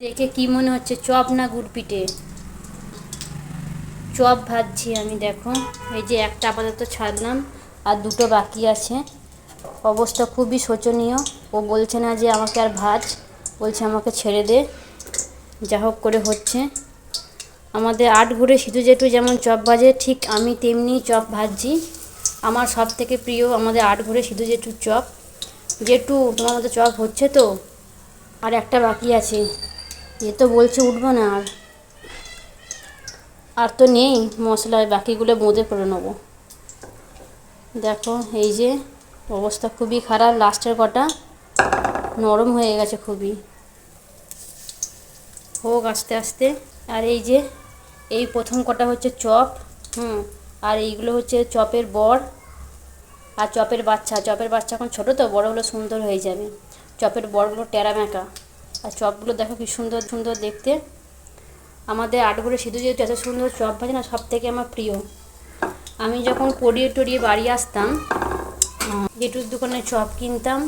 দেখে কি মনে হচ্ছে চপ না গুড় পিঠে? চপ ভাজছি আমি, দেখো। এই যে একটা আপাতত ছাড়লাম, আর দুটো বাকি আছে। অবস্থা খুবই শোচনীয়। ও বলছে না যে আমাকে আর ভাজ, বলছে আমাকে ছেড়ে দে। যা হোক করে হচ্ছে। আমাদের আটঘরে সিধু জেঠু যেমন চপ ভাজে, ঠিক আমি তেমনি চপ ভাজছি। আমার সব থেকে প্রিয় আমাদের আটঘরে সিধু জেঠুর চপ। জেঠু, তোমার মতো চপ হচ্ছে তো? আর একটা বাকি আছে। এ তো বলছে উঠবো না আর তো নেই মশলায়, বাকিগুলো বোঁদে করে নেবো। দেখো এই যে অবস্থা খুবই খারাপ, লাস্টের কটা নরম হয়ে গেছে খুবই। হোক আস্তে আস্তে। আর এই যে এই প্রথম কটা হচ্ছে চপ, আর এইগুলো হচ্ছে চপের বড় আর চপের বাচ্চা। চপের বাচ্চা এখন ছোটো তো, বড় হলো সুন্দর হয়ে যাবে। চপের বড়গুলো টেরা মেকা, আর চপগুলো দেখো কি সুন্দর সুন্দর দেখতে। আমাদের আটঘরে সিধু যেহেতু এত সুন্দর চপ ভাজে না, সব থেকে আমার প্রিয়। আমি যখন পড়িয়ে টড়িয়ে বাড়ি আসতাম, জেঠুর দোকানে চপ কিনতাম।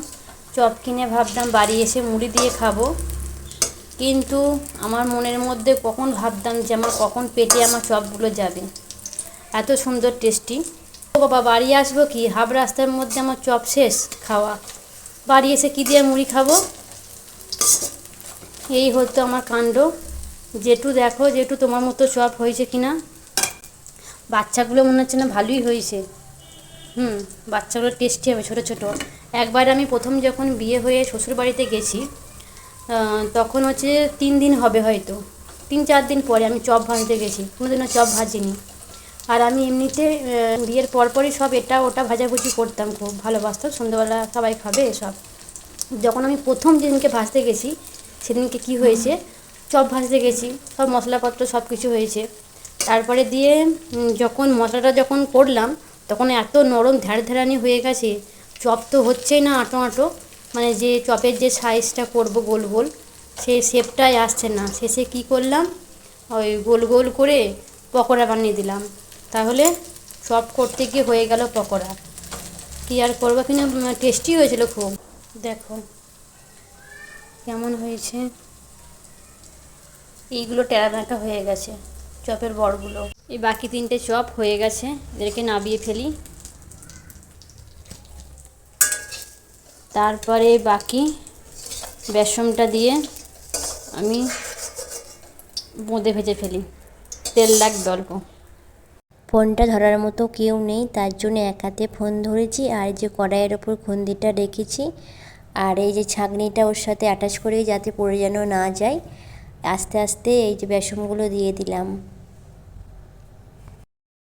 চপ কিনে ভাবতাম বাড়ি এসে মুড়ি দিয়ে খাবো, কিন্তু আমার মনের মধ্যে কখন ভাবতাম যে আমার কখন পেটে আমার চপগুলো যাবে। এত সুন্দর টেস্টি। ও বাবা, বাড়ি আসবো কি হাফ রাস্তার মধ্যে আমার চপ শেষ খাওয়া। বাড়ি এসে কী দিয়ে মুড়ি খাবো? এই হতো আমার কাণ্ড। জেঠু দেখো, জেঠু তোমার মতো চপ হয়েছে কিনা। বাচ্চাগুলো মনে হচ্ছে না ভালোই হয়েছে। বাচ্চাগুলো টেস্টি হবে, ছোটো ছোটো। একবার আমি প্রথম যখন বিয়ে হয়ে শ্বশুরবাড়িতে গেছি, তখন হচ্ছে 3 দিন হবে হয়তো, 3-4 দিন পরে আমি চপ ভাজতে গেছি। কোনোদিনও চপ ভাজিনি। আর আমি এমনিতে বিয়ের পরপরই সব এটা ওটা ভাজাভুজি করতাম, খুব ভালোবাসতাম। সন্ধ্যাবেলা সবাই খাবে এসব। যখন আমি প্রথম যেদিনকে ভাজতে গেছি, সেদিনকে কি হয়েছে, চপ ভাজতে গেছি, সব মশলাপত্র সব কিছু হয়েছে। তারপরে দিয়ে যখন মশলাটা যখন করলাম, তখন এত নরম ধ্যাড়ধাড়ানি হয়ে গেছে। চপ তো হচ্ছেই না, আঁটো আঁটো, মানে যে চপের যে সাইজটা করব গোল গোল, সেই শেপটাই আসছে না। শেষে কি করলাম, ওই গোল গোল করে পকোড়া বানিয়ে দিলাম। তাহলে চপ করতে গিয়ে হয়ে গেল পকোড়া। কী আর করবো, কিন্তু টেস্টি হয়েছিল খুব। দেখো কেমন হয়েছে। এইগুলো টেরাবেঁকা হয়ে গেছে চপের বড়গুলো। এই বাকি 3টে চপ হয়ে গেছে, এদেরকে নাবিয়ে ফেলি। তারপরে বাকি বেসনটা দিয়ে আমি বোঁদে ভেজে ফেলি, তেল লাগবে অল্প। ফোনটা ধরার মতো কেউ নেই, তার জন্য এক হাতে ফোন ধরেছি, আর যে কড়াইয়ের ওপর খুন্তিটা রেখেছি, আর এই যে ছাঁকনিটা ওর সাথে অ্যাটাচ করে যাতে পড়ে যেন না যায়। আস্তে আস্তে এই যে বেসনগুলো দিয়ে দিলাম।